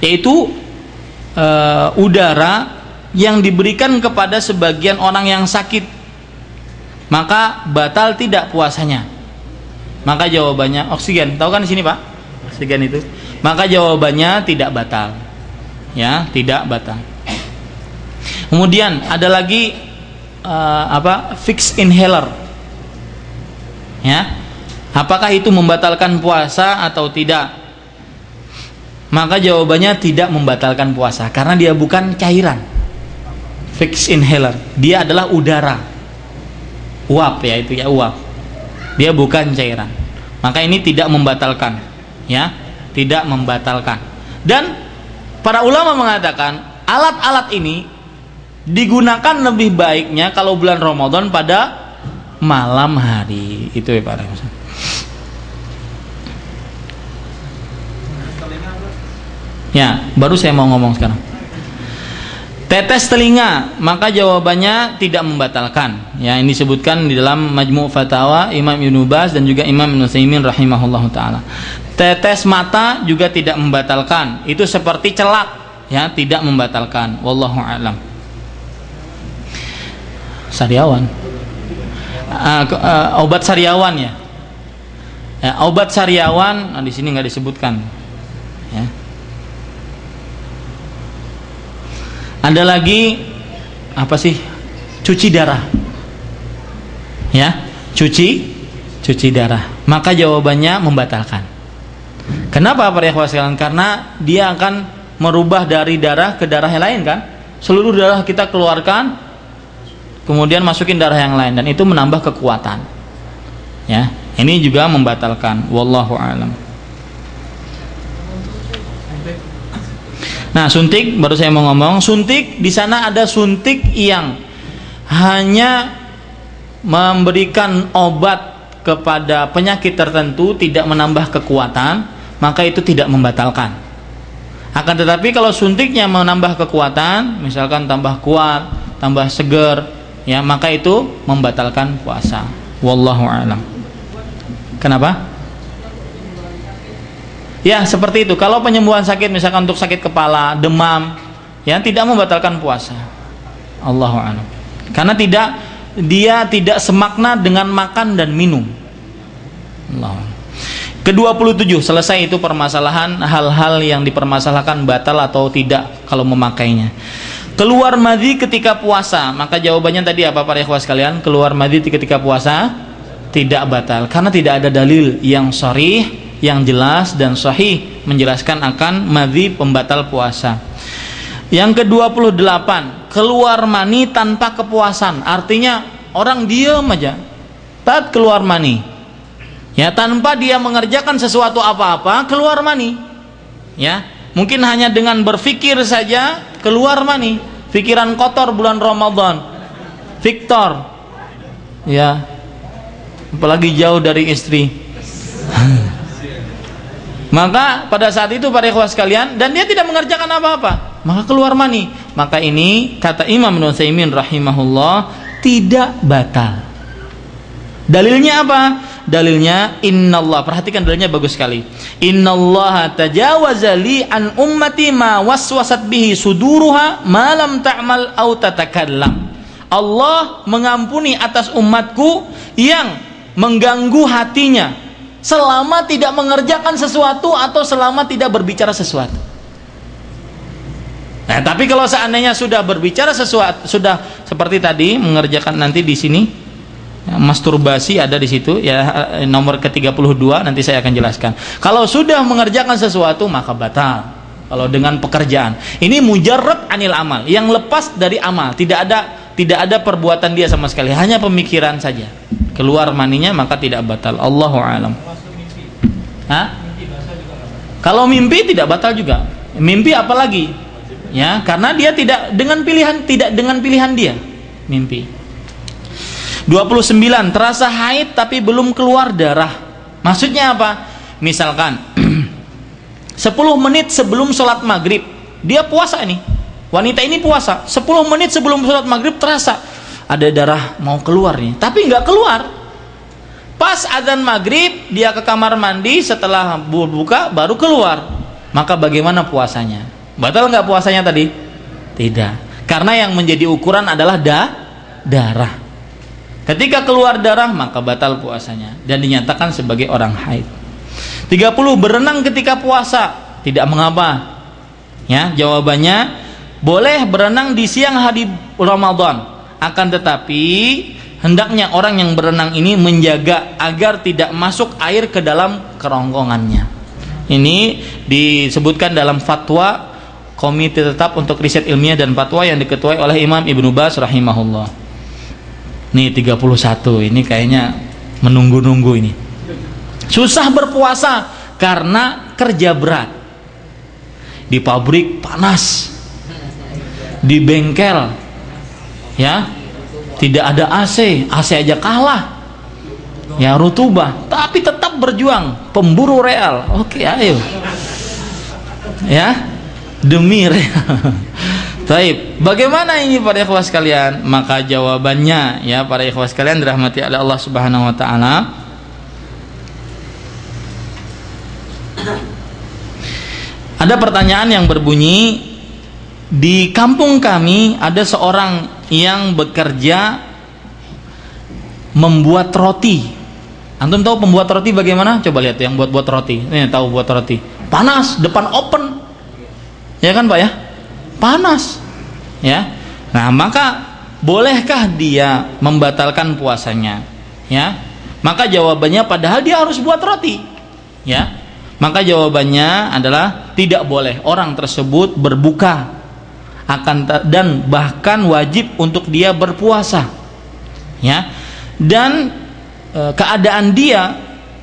yaitu udara yang diberikan kepada sebagian orang yang sakit, maka batal tidak puasanya. Maka jawabannya oksigen, tahu kan di sini Pak? Oksigen itu. Maka jawabannya tidak batal. Ya, tidak batal. Kemudian ada lagi fixed inhaler. Ya. Apakah itu membatalkan puasa atau tidak? Maka jawabannya tidak membatalkan puasa karena dia bukan cairan. Fixed inhaler, dia adalah udara. Uap ya, itu ya, uap. Dia bukan cairan. Maka ini tidak membatalkan, ya, tidak membatalkan. Dan para ulama mengatakan alat-alat ini digunakan lebih baiknya kalau bulan Ramadan pada malam hari. Itu ya Pak. Ya, baru saya mau ngomong sekarang. Tetes telinga, maka jawabannya tidak membatalkan. Ya, ini disebutkan di dalam Majmu' Fatawa Imam Ibnu Baz dan juga Imam Ibnu Utsaimin rahimahullahu taala. Tetes mata juga tidak membatalkan. Itu seperti celak, ya, tidak membatalkan. Wallahu a'lam. Sariawan. Obat sariawan ya. Obat sariawan, di sini nggak disebutkan. Ya. Ada lagi apa sih? Cuci darah. Ya, cuci darah. Maka jawabannya membatalkan. Kenapa para ikhwah sekalian? Karena dia akan merubah dari darah ke darah yang lain kan? Seluruh darah kita keluarkan, kemudian masukin darah yang lain dan itu menambah kekuatan. Ya, ini juga membatalkan. Wallahu a'lam. Nah, suntik baru saya mau ngomong. Suntik di sana ada suntik yang hanya memberikan obat kepada penyakit tertentu, tidak menambah kekuatan, maka itu tidak membatalkan. Akan tetapi kalau suntiknya menambah kekuatan, misalkan tambah kuat, tambah seger, ya, maka itu membatalkan puasa. Wallahu a'lam. Kenapa? Ya, seperti itu. Kalau penyembuhan sakit, misalkan untuk sakit kepala, demam, ya, tidak membatalkan puasa. Allahu a'lam. Karena dia tidak semakna dengan makan dan minum. Allah. Ke-27, selesai itu permasalahan hal-hal yang dipermasalahkan batal atau tidak kalau memakainya. Keluar madhi ketika puasa, maka jawabannya tadi apa para ikhwah sekalian? Keluar madhi ketika puasa tidak batal karena tidak ada dalil yang sharih, yang jelas dan sahih menjelaskan akan madhi pembatal puasa. Yang ke-28, keluar mani tanpa kepuasan. Artinya orang diam aja tat keluar mani, ya, tanpa dia mengerjakan sesuatu apa-apa keluar mani, ya, mungkin hanya dengan berpikir saja keluar mani. Pikiran kotor bulan Ramadan, Victor, ya, apalagi jauh dari istri. Maka pada saat itu para ikhwah sekalian, dan dia tidak mengerjakan apa-apa, maka keluar mani. Maka ini kata Imam Ibnu Utsaimin rahimahullah tidak batal. Dalilnya apa? Dalilnya innallah, perhatikan dalilnya bagus sekali. Innallaha tajawaza li an ummati ma waswasat bihi suduruha ma lam ta'mal aw tatakallam. Allah mengampuni atas umatku yang mengganggu hatinya selama tidak mengerjakan sesuatu atau selama tidak berbicara sesuatu. Nah, tapi kalau seandainya sudah berbicara sesuatu, sudah seperti tadi mengerjakan, nanti di sini ya, masturbasi ada di situ ya, nomor ke-32 nanti saya akan jelaskan. Kalau sudah mengerjakan sesuatu maka batal. Kalau dengan pekerjaan, ini mujarrad anil amal, yang lepas dari amal, tidak ada perbuatan dia sama sekali, hanya pemikiran saja. Keluar maninya maka tidak batal. Allahu a'lam. Kalau mimpi tidak batal juga. Mimpi apalagi? Ya, karena dia tidak dengan pilihan dia. Mimpi. 29, terasa haid tapi belum keluar darah. Maksudnya apa? Misalkan 10 menit sebelum sholat maghrib dia puasa nih. Wanita ini puasa 10 menit sebelum sholat maghrib terasa ada darah mau keluar nih, tapi nggak keluar. Pas adzan maghrib dia ke kamar mandi, setelah berbuka baru keluar. maka bagaimana puasanya? Batal nggak puasanya tadi? Tidak. Karena yang menjadi ukuran adalah darah. Ketika keluar darah maka batal puasanya dan dinyatakan sebagai orang haid. 30. Berenang ketika puasa, tidak mengapa. Ya, jawabannya boleh berenang di siang hari Ramadan. Akan tetapi hendaknya orang yang berenang ini menjaga agar tidak masuk air ke dalam kerongkongannya. Ini disebutkan dalam fatwa Komite Tetap untuk Riset Ilmiah dan Fatwa yang diketuai oleh Imam Ibnu Baz rahimahullah. Nih 31, ini kayaknya menunggu-nunggu ini. Susah berpuasa karena kerja berat. Di pabrik panas, di bengkel ya tidak ada AC aja kalah, ya rutubah, tapi tetap berjuang, pemburu real. Oke, ayo ya, demi real. Baik, bagaimana ini para ikhwah sekalian? Maka jawabannya ya para ikhwah sekalian dirahmati oleh Allah Subhanahu wa taala, ada pertanyaan yang berbunyi, di kampung kami ada seorang yang bekerja membuat roti. Antum tahu pembuat roti bagaimana? Coba lihat yang buat roti. Ini tahu buat roti. Panas, depan open. Ya kan Pak ya? Panas. Ya. Nah, maka bolehkah dia membatalkan puasanya? Ya. Maka jawabannya padahal dia harus buat roti. Ya. Maka jawabannya adalah tidak boleh orang tersebut berbuka, dan bahkan wajib untuk dia berpuasa. Ya. Dan keadaan dia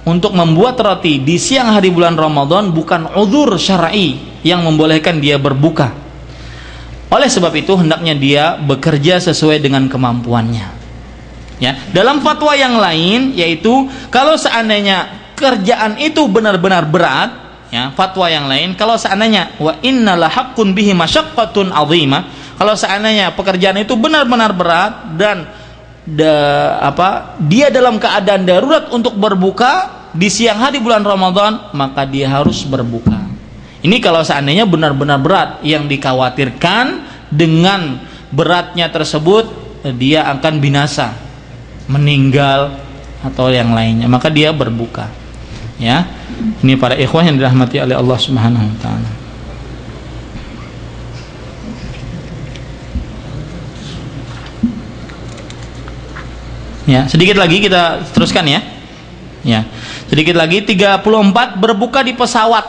untuk membuat roti di siang hari bulan Ramadan bukan uzur syar'i yang membolehkan dia berbuka. Oleh sebab itu hendaknya dia bekerja sesuai dengan kemampuannya. Ya. Dalam fatwa yang lain yaitu kalau seandainya kerjaan itu benar-benar berat, ya, fatwa yang lain, kalau seandainya wa innala haqqun bihi masyaqqatun 'azimah, kalau seandainya pekerjaan itu benar-benar berat dan dia dalam keadaan darurat untuk berbuka di siang hari bulan Ramadan, maka dia harus berbuka. Ini kalau seandainya benar-benar berat, yang dikhawatirkan dengan beratnya tersebut dia akan binasa, meninggal atau yang lainnya, maka dia berbuka. Ya, ini para ikhwah yang dirahmati oleh Allah Subhanahu wa taala. Ya, sedikit lagi kita teruskan ya. Ya. Sedikit lagi 34, berbuka di pesawat.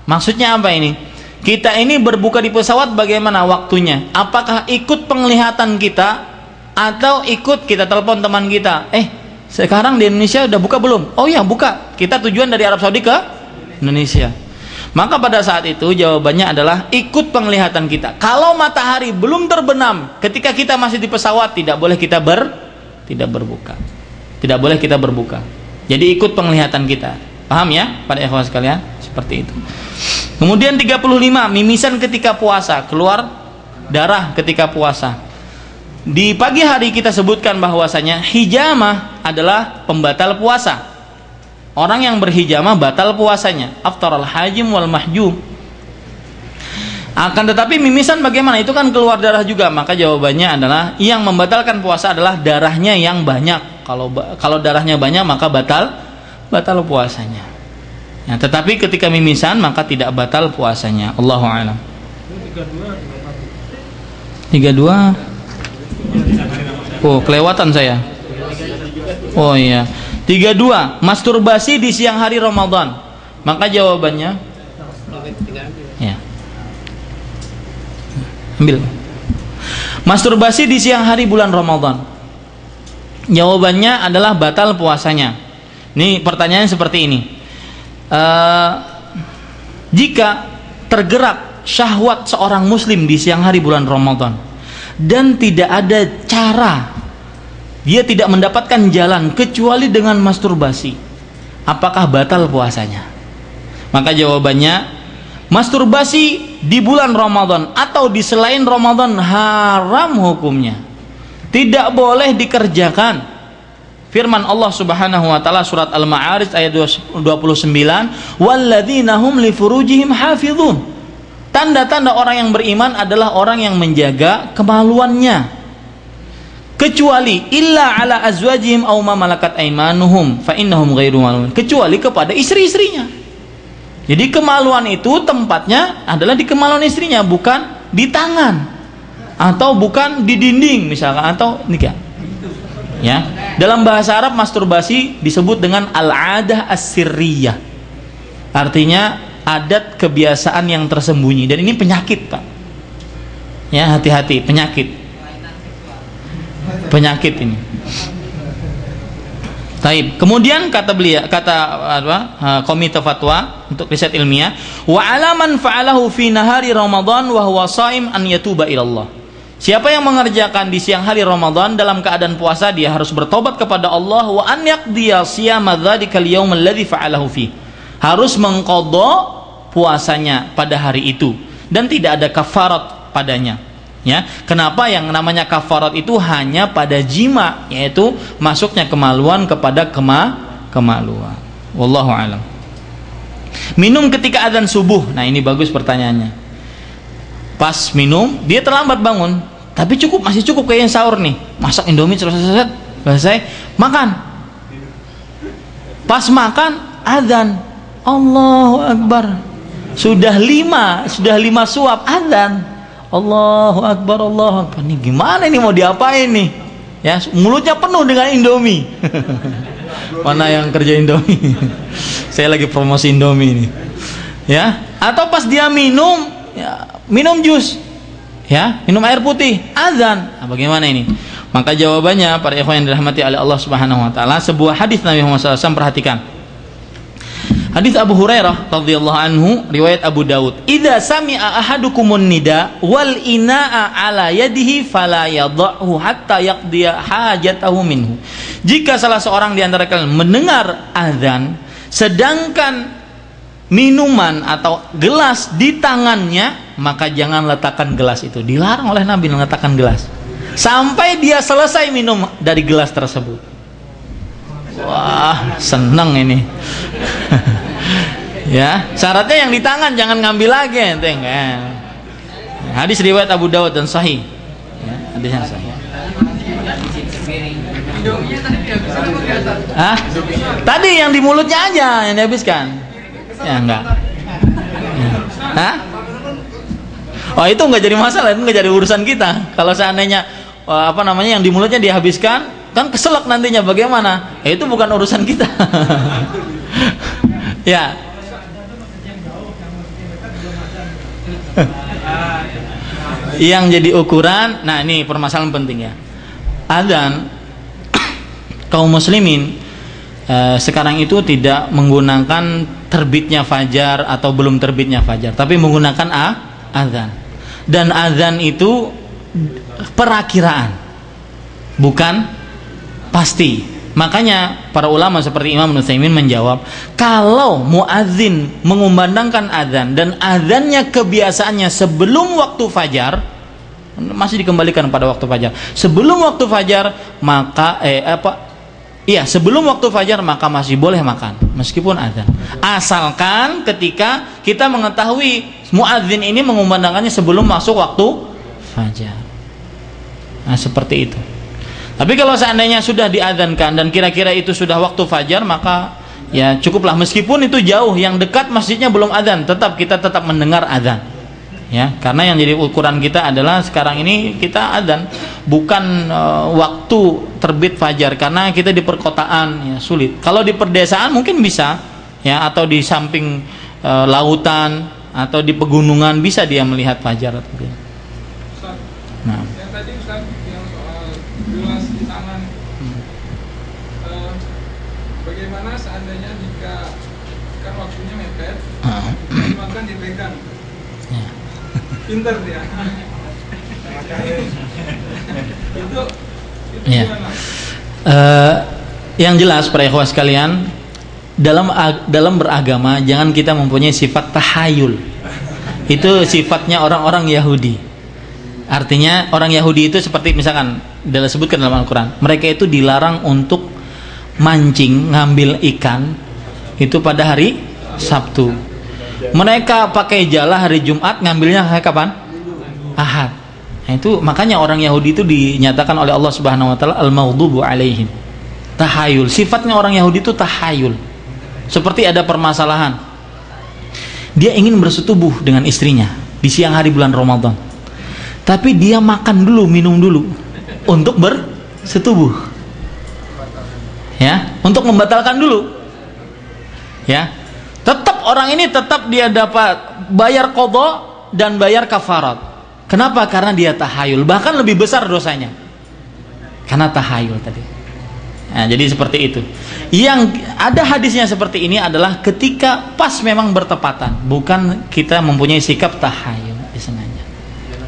Maksudnya apa ini? Kita ini berbuka di pesawat bagaimana waktunya? Apakah ikut penglihatan kita atau ikut kita telepon teman kita? Sekarang di Indonesia udah buka belum? Oh ya, buka. Kita tujuan dari Arab Saudi ke Indonesia. Maka pada saat itu jawabannya adalah ikut penglihatan kita. Kalau matahari belum terbenam ketika kita masih di pesawat, tidak boleh kita berbuka. Tidak boleh kita berbuka. Jadi ikut penglihatan kita. Paham ya para ikhwan sekalian? Seperti itu. Kemudian 35, mimisan ketika puasa, keluar darah ketika puasa. Di pagi hari kita sebutkan bahwasanya hijamah adalah pembatal puasa. Orang yang berhijamah batal puasanya. Aftaral hajim wal mahjum. Akan tetapi mimisan bagaimana? Itu kan keluar darah juga. Maka jawabannya adalah yang membatalkan puasa adalah darahnya yang banyak. Kalau darahnya banyak maka batal puasanya. Ya, tetapi ketika mimisan maka tidak batal puasanya. Allahu a'lam. 32. Oh, kelewatan saya. Oh iya. 32, masturbasi di siang hari Ramadan. Maka jawabannya ya. Ambil. Masturbasi di siang hari bulan Ramadan. Jawabannya adalah batal puasanya. Ini pertanyaannya seperti ini. Jika tergerak syahwat seorang muslim di siang hari bulan Ramadan dan tidak ada cara, dia tidak mendapatkan jalan kecuali dengan masturbasi, apakah batal puasanya? Maka jawabannya, masturbasi di bulan Ramadan atau di selain Ramadan haram hukumnya, tidak boleh dikerjakan. firman Allah Subhanahu wa taala surat Al-Ma'arij ayat 29, walladzina hum li furujihim hafizun. Tanda-tanda orang yang beriman adalah orang yang menjaga kemaluannya, kecuali illa ala azwajihim aw ma malakat aymanuhum fa innahum ghairu malumin, kecuali kepada istri-istrinya. Jadi kemaluan itu tempatnya adalah di kemaluan istrinya, bukan di tangan atau bukan di dinding misalkan, atau nikah. Ya, dalam bahasa Arab masturbasi disebut dengan al-adah as-sirriyah. Artinya adat kebiasaan yang tersembunyi, dan ini penyakit, Pak. Ya, hati-hati, penyakit ini. Taib. Kemudian kata beliau, komite fatwa untuk riset ilmiah, wa alaman fa'alahu fi nahari Ramadan wa huwa shaim an yatuba ila Allah. Siapa yang mengerjakan di siang hari Ramadan dalam keadaan puasa, dia harus bertobat kepada Allah, wa an yaqdiya siyama dzalika al-yaum alladzi fa'alahu fi. Harus mengqadha puasanya pada hari itu dan tidak ada kafarat padanya. Ya, kenapa yang namanya kafarat itu hanya pada jima, yaitu masuknya kemaluan kepada kemaluan. Wallahu alam. Minum ketika azan subuh. Nah, ini bagus pertanyaannya. Pas minum, dia terlambat bangun, tapi masih cukup kayak yang sahur nih. Masak Indomie selesai, makan. Pas makan, azan. Allahu Akbar. Sudah lima suap azan. Allahu Akbar, Allahu Akbar. Ini gimana ini, mau diapain nih? Ya, mulutnya penuh dengan Indomie. Mana yang kerja Indomie? Saya lagi promosi Indomie ini. Ya, atau pas dia minum, ya, minum jus, ya, minum air putih, azan. Nah, bagaimana ini? Maka jawabannya, para ikhwan yang dirahmati oleh Allah Subhanahu wa taala, sebuah hadis Nabi Muhammad SAW, perhatikan. Hadis Abu Hurairah radhiyallahu anhu, riwayat Abu Daud. Idza sami'a ahadukumun nida wal ina'a ala yadihi fala yadhahu hatta yaqdiya hajatahu minhu. Jika salah seorang di antara kalian mendengar azan sedangkan minuman atau gelas di tangannya, maka jangan letakkan gelas itu. Dilarang oleh Nabi meletakkan gelas sampai dia selesai minum dari gelas tersebut. Wah, seneng ini. Ya, syaratnya yang di tangan, jangan ngambil lagi, enteng kan. Hadis riwayat Abu Dawud dan sahih. Ya, hadisnya sahih. Hah? Tadi yang di mulutnya aja yang dihabiskan. Ya enggak. Hah? Oh, itu enggak jadi masalah, itu enggak jadi urusan kita. Kalau seandainya yang di mulutnya dihabiskan, kan keselak nantinya bagaimana? Ya, itu bukan urusan kita. Ya. Yang jadi ukuran, nah ini permasalahan penting ya. Azan kaum muslimin sekarang itu tidak menggunakan terbitnya fajar atau belum terbitnya fajar, tapi menggunakan azan. Dan azan itu perakiraan, bukan pasti. Makanya para ulama seperti Imam Nutsaimin menjawab, kalau muadzin mengumandangkan azan dan azannya kebiasaannya sebelum waktu fajar, masih dikembalikan pada waktu fajar. Sebelum waktu fajar maka sebelum waktu fajar maka masih boleh makan meskipun azan. Asalkan ketika kita mengetahui muadzin ini mengumandangkannya sebelum masuk waktu fajar. Nah, seperti itu. Tapi kalau seandainya sudah diadzankan dan kira-kira itu sudah waktu fajar, maka ya cukuplah, meskipun itu jauh, yang dekat masjidnya belum adzan, kita tetap mendengar adzan. Ya, karena yang jadi ukuran kita adalah sekarang ini kita adzan, bukan waktu terbit fajar, karena kita di perkotaan ya sulit. Kalau di perdesaan mungkin bisa, ya, atau di samping lautan atau di pegunungan bisa dia melihat fajar. Nah, yang tadi Ustaz, yang soal gelas di tangan, bagaimana seandainya jika kan waktunya mepet, makan dipegang, ya. Pinter dia. itu ya. Gimana? Yang jelas para ikhwah sekalian, dalam beragama jangan kita mempunyai sifat tahayul. Itu sifatnya orang-orang Yahudi. Artinya orang Yahudi itu seperti misalkan disebutkan dalam Al-Quran, mereka itu dilarang untuk mancing ngambil ikan itu pada hari Sabtu. Mereka pakai jala hari Jumat, ngambilnya hari kapan? Ahad. Nah, itu makanya orang Yahudi itu dinyatakan oleh Allah Subhanahu wa taala al-maghdubu alaihim. Tahayul. Sifatnya orang Yahudi itu tahayul. Seperti ada permasalahan. Dia ingin bersetubuh dengan istrinya di siang hari bulan Ramadan. Tapi dia makan dulu, minum dulu untuk bersetubuh. Ya, untuk membatalkan dulu. Ya. Tetap orang ini tetap dia dapat bayar qadha dan bayar kafarat. Kenapa? Karena dia tahayul. Bahkan lebih besar dosanya. Karena tahayul tadi. Nah, jadi seperti itu. Yang ada hadisnya seperti ini adalah ketika pas memang bertepatan, bukan kita mempunyai sikap tahayul sengaja.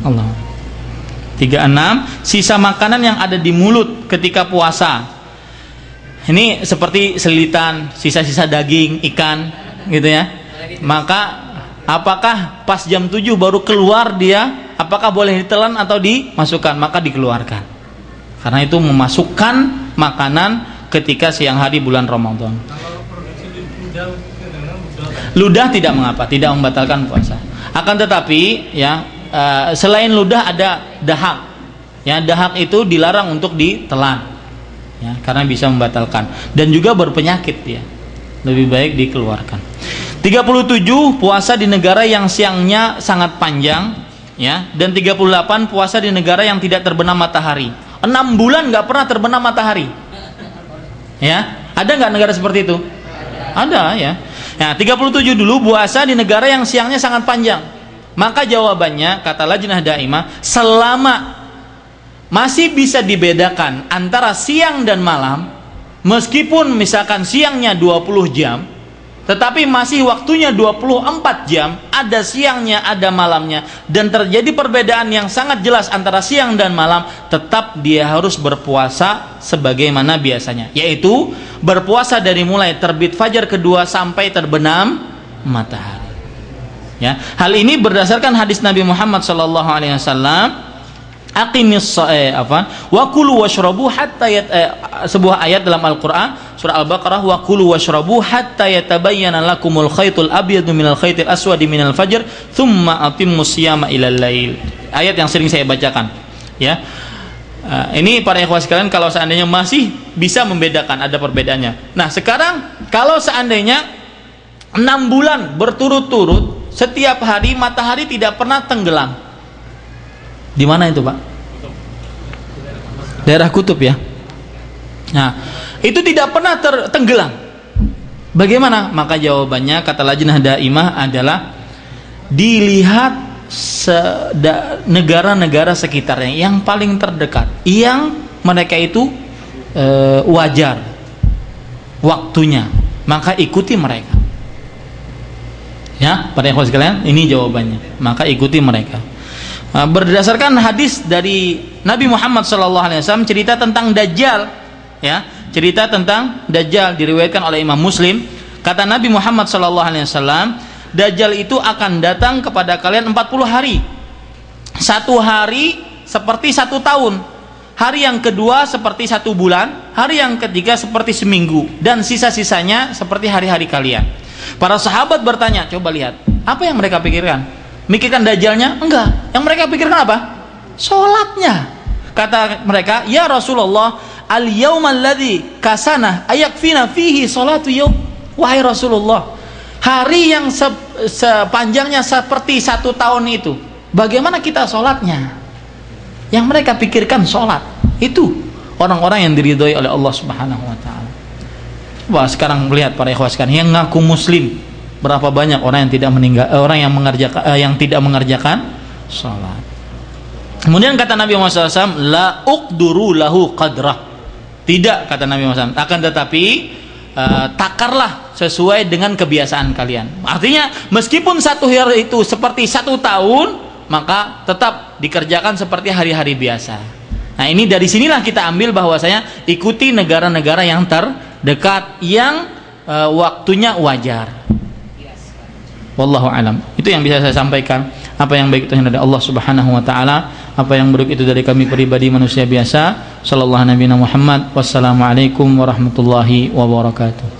Allah. 36, sisa makanan yang ada di mulut ketika puasa. Ini seperti selilitan, sisa-sisa daging, ikan, gitu ya. Maka apakah pas jam 7 baru keluar dia, apakah boleh ditelan atau dimasukkan? Maka dikeluarkan. Karena itu memasukkan makanan ketika siang hari bulan Ramadan. Ludah tidak mengapa, tidak membatalkan puasa. Akan tetapi ya, selain ludah ada dahak. Ya, dahak itu dilarang untuk ditelan. Ya, karena bisa membatalkan dan juga berpenyakit ya. Lebih baik dikeluarkan. 37, puasa di negara yang siangnya sangat panjang ya, dan 38, puasa di negara yang tidak terbenam matahari. 6 bulan nggak pernah terbenam matahari. Ya, ada nggak negara seperti itu? Ada ya. Nah, 37 dulu, puasa di negara yang siangnya sangat panjang. Maka jawabannya kata Lajnah Daimah, selama masih bisa dibedakan antara siang dan malam, meskipun misalkan siangnya 20 jam, tetapi masih waktunya 24 jam, ada siangnya, ada malamnya, dan terjadi perbedaan yang sangat jelas antara siang dan malam, tetap dia harus berpuasa sebagaimana biasanya, yaitu berpuasa dari mulai terbit fajar kedua sampai terbenam matahari. Ya, hal ini berdasarkan hadis Nabi Muhammad SAW, aqimis wa kulu washrabu hatta sebuah ayat dalam Al-Qur'an surah Al-Baqarah, wa kulu washrabu hatta yatabayyana lakumul khaytul abyadu minal khaytil aswadi minal fajr thumma atimmus siyama ilal lail. Ayat yang sering saya bacakan ya. Ini para ikhwah sekalian, kalau seandainya masih bisa membedakan, ada perbedaannya. Nah, sekarang kalau seandainya 6 bulan berturut-turut setiap hari matahari tidak pernah tenggelam, di mana itu, Pak? Daerah kutub ya. Nah, itu tidak pernah tenggelam. Bagaimana? Maka jawabannya kata Lajnah Daimah adalah dilihat negara-negara sekitarnya yang paling terdekat, yang mereka itu wajar waktunya, maka ikuti mereka. Ya, para ikhwan sekalian, ini jawabannya. Maka ikuti mereka. Berdasarkan hadis dari Nabi Muhammad SAW cerita tentang Dajjal ya, cerita tentang Dajjal diriwayatkan oleh Imam Muslim. Kata Nabi Muhammad SAW, Dajjal itu akan datang kepada kalian 40 hari. Satu hari seperti 1 tahun, hari yang kedua seperti 1 bulan, hari yang ketiga seperti seminggu, dan sisa-sisanya seperti hari-hari kalian. Para sahabat bertanya, coba lihat, apa yang mereka pikirkan? Mikirkan Dajjalnya? Enggak. Yang mereka pikirkan apa? Sholatnya. Kata mereka, ya Rasulullah, al-yawmal ladzi kasana ayakfina fihi sholatu yawm. Wahai Rasulullah, hari yang sepanjangnya seperti 1 tahun itu, bagaimana kita sholatnya? Yang mereka pikirkan sholat. Itu orang-orang yang diridhoi oleh Allah Subhanahu wa ta'ala. Wah, sekarang melihat para ikhwas kan yang ngaku muslim, berapa banyak orang yang tidak orang yang mengerjakan yang tidak mengerjakan salat. Kemudian kata Nabi Muhammad SAW, la uqduru lahu qadrah. Tidak, kata Nabi Muhammad SAW, akan tetapi takarlah sesuai dengan kebiasaan kalian. Artinya meskipun 1 hari itu seperti 1 tahun, maka tetap dikerjakan seperti hari-hari biasa. Nah, ini dari sinilah kita ambil bahwasanya ikuti negara-negara yang terdekat, yang waktunya wajar. Wallahu alam. Itu yang bisa saya sampaikan. Apa yang baik itu yang dari Allah Subhanahu wa taala, apa yang buruk itu dari kami pribadi manusia biasa. Sallallahu Nabi Muhammad. Wassalamualaikum warahmatullahi wabarakatuh.